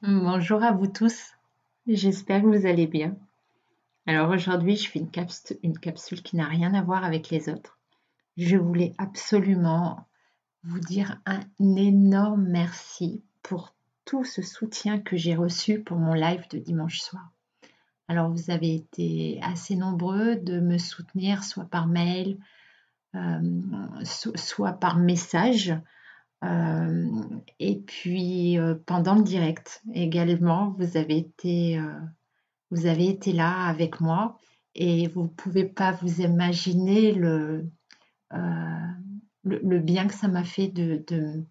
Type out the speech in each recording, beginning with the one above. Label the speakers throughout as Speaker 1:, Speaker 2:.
Speaker 1: Bonjour à vous tous, j'espère que vous allez bien. Alors aujourd'hui, je fais une capsule qui n'a rien à voir avec les autres. Je voulais absolument vous dire un énorme merci pour tout ce soutien que j'ai reçu pour mon live de dimanche soir. Alors vous avez été assez nombreux de me soutenir, soit par mail, euh, soit par message. Euh, et puis pendant le direct également, vous avez été là avec moi et vous ne pouvez pas vous imaginer euh, le bien que ça m'a fait de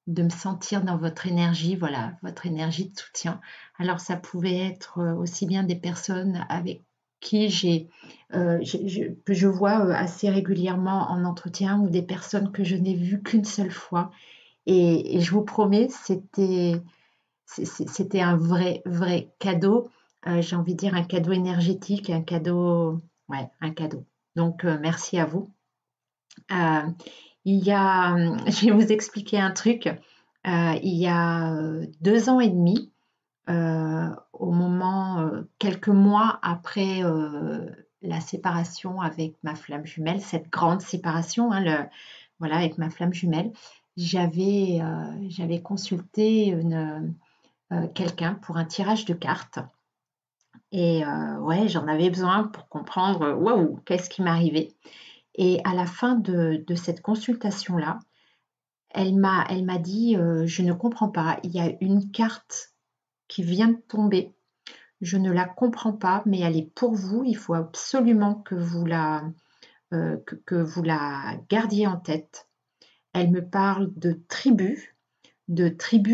Speaker 1: me sentir dans votre énergie, voilà, votre énergie de soutien. Alors ça pouvait être aussi bien des personnes avec qui que je vois assez régulièrement en entretien ou des personnes que je n'ai vues qu'une seule fois. Et je vous promets, c'était un vrai cadeau. J'ai envie de dire un cadeau énergétique, un cadeau, ouais, un cadeau. Donc, merci à vous. Euh, je vais vous expliquer un truc. Il y a 2 ans et demi, quelques mois après la séparation avec ma flamme jumelle, cette grande séparation, hein, voilà, avec ma flamme jumelle, j'avais consulté quelqu'un pour un tirage de cartes. Et ouais, j'en avais besoin pour comprendre, waouh, qu'est-ce qui m'arrivait. Et à la fin de cette consultation-là, elle m'a dit, je ne comprends pas, il y a une carte qui vient de tomber, je ne la comprends pas, mais elle est pour vous, il faut absolument que vous la gardiez en tête. Elle me parle de tribus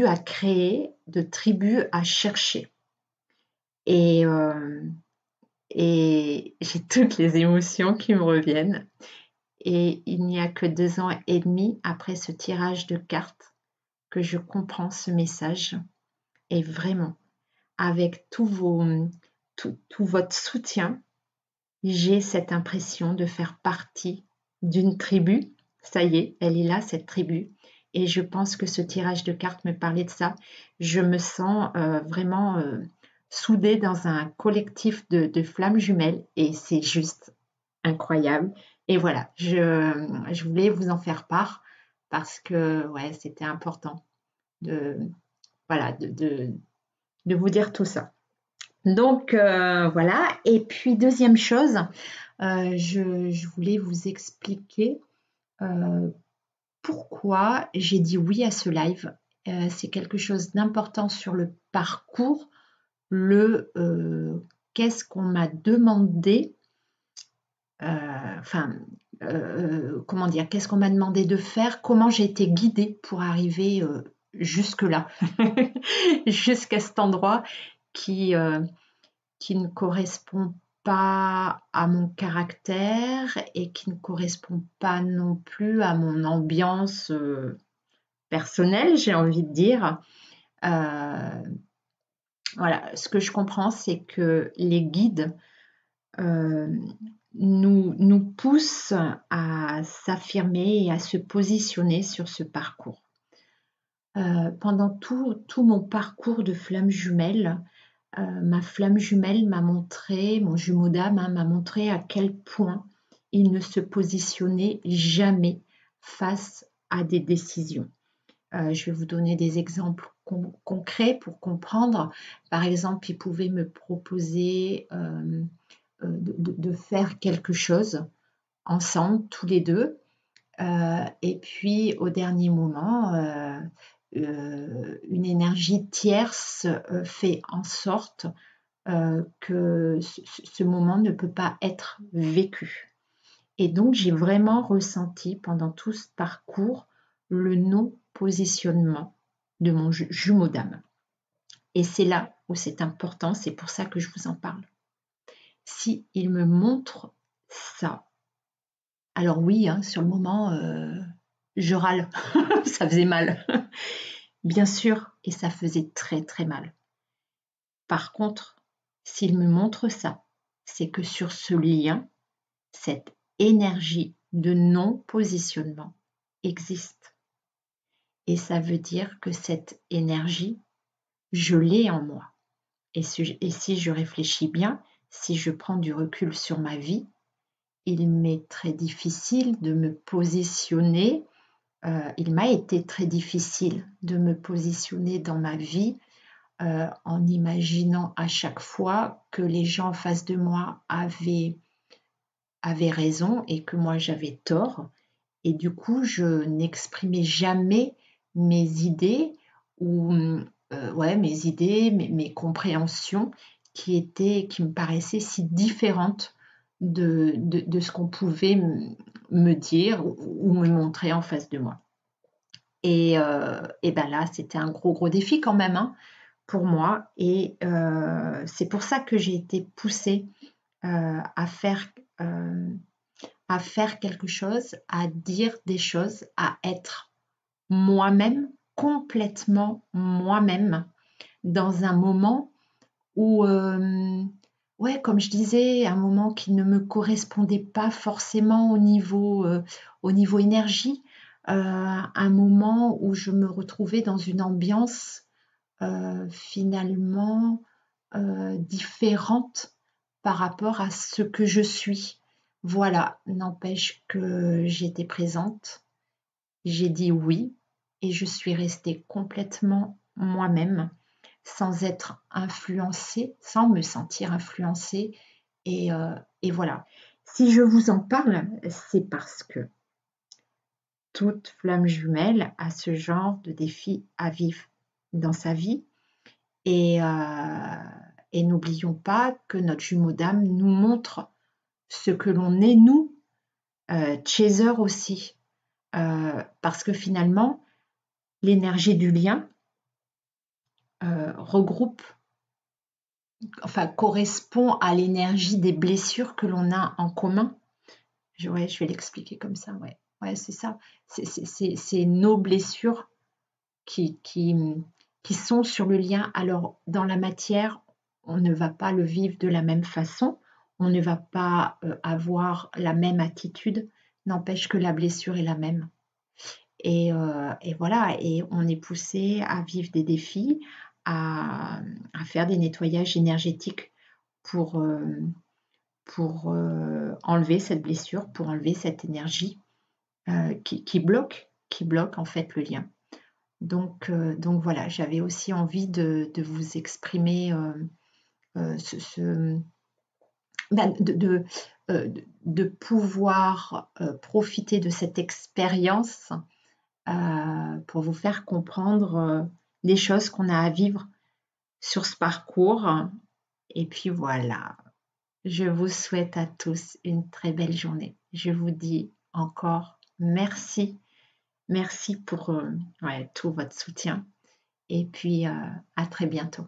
Speaker 1: à créer, de tribus à chercher. Et, euh, et j'ai toutes les émotions qui me reviennent. Et il n'y a que 2 ans et demi après ce tirage de cartes que je comprends ce message. Et vraiment, avec tout votre soutien, j'ai cette impression de faire partie d'une tribu. Ça y est, elle est là, cette tribu. Et je pense que ce tirage de cartes me parlait de ça. Je me sens vraiment soudée dans un collectif de flammes jumelles et c'est juste incroyable. Et voilà, je voulais vous en faire part parce que ouais, c'était important de, voilà, de vous dire tout ça. Donc voilà, et puis deuxième chose, je voulais vous expliquer euh, pourquoi j'ai dit oui à ce live. C'est quelque chose d'important sur le parcours, le qu'est-ce qu'on m'a demandé, enfin, comment dire, qu'est-ce qu'on m'a demandé de faire, comment j'ai été guidée pour arriver jusque-là, jusqu'à cet endroit qui, euh, qui ne correspond pas à mon caractère et qui ne correspond pas non plus à mon ambiance personnelle, j'ai envie de dire. Euh, voilà, ce que je comprends, c'est que les guides euh, nous poussent à s'affirmer et à se positionner sur ce parcours. Pendant tout mon parcours de flamme jumelle, ma flamme jumelle m'a montré, mon jumeau d'âme hein, m'a montré à quel point il ne se positionnait jamais face à des décisions. Je vais vous donner des exemples concrets pour comprendre. Par exemple, il pouvait me proposer de faire quelque chose ensemble, tous les deux. Et puis, au dernier moment, une énergie tierce fait en sorte que ce moment ne peut pas être vécu. Et donc, j'ai vraiment ressenti pendant tout ce parcours le non-positionnement de mon jumeau d'âme. Et c'est là où c'est important, c'est pour ça que je vous en parle. Si il me montre ça, alors oui, hein, sur le moment, je râle, ça faisait mal, bien sûr, et ça faisait très mal. Par contre, s'il me montre ça, c'est que sur ce lien, cette énergie de non-positionnement existe. Et ça veut dire que cette énergie, je l'ai en moi. Et si je réfléchis bien, si je prends du recul sur ma vie, il m'est très difficile de me positionner, il m'a été très difficile de me positionner dans ma vie en imaginant à chaque fois que les gens en face de moi avaient raison et que moi j'avais tort. Et du coup, je n'exprimais jamais mes idées ou mes idées, mes compréhensions qui me paraissaient si différentes de ce qu'on pouvait me dire ou me montrer en face de moi. Et ben là, c'était un gros défi quand même, hein, pour moi. Et c'est pour ça que j'ai été poussée à faire quelque chose, à dire des choses, à être moi-même, complètement moi-même, dans un moment où, ouais, comme je disais, un moment qui ne me correspondait pas forcément au niveau énergie, un moment où je me retrouvais dans une ambiance finalement différente par rapport à ce que je suis. Voilà, n'empêche que j'étais présente, j'ai dit oui et je suis restée complètement moi-même, sans être influencée, sans me sentir influencée. Et voilà. Si je vous en parle, c'est parce que toute flamme jumelle a ce genre de défi à vivre dans sa vie. Et n'oublions pas que notre jumeau d'âme nous montre ce que l'on est nous, chaser aussi. Parce que finalement, l'énergie du lien regroupe, enfin correspond à l'énergie des blessures que l'on a en commun. Ouais, je vais l'expliquer comme ça, ouais, c'est ça. C'est nos blessures qui sont sur le lien. Alors, dans la matière, on ne va pas le vivre de la même façon, on ne va pas avoir la même attitude, n'empêche que la blessure est la même. Et voilà, et on est poussé à vivre des défis, à faire des nettoyages énergétiques pour enlever cette blessure, pour enlever cette énergie qui bloque en fait le lien. Donc voilà, j'avais aussi envie de vous exprimer de pouvoir profiter de cette expérience pour vous faire comprendre des choses qu'on a à vivre sur ce parcours. Et puis voilà, je vous souhaite à tous une très belle journée. Je vous dis encore merci. Merci pour tout votre soutien. Et puis, à très bientôt.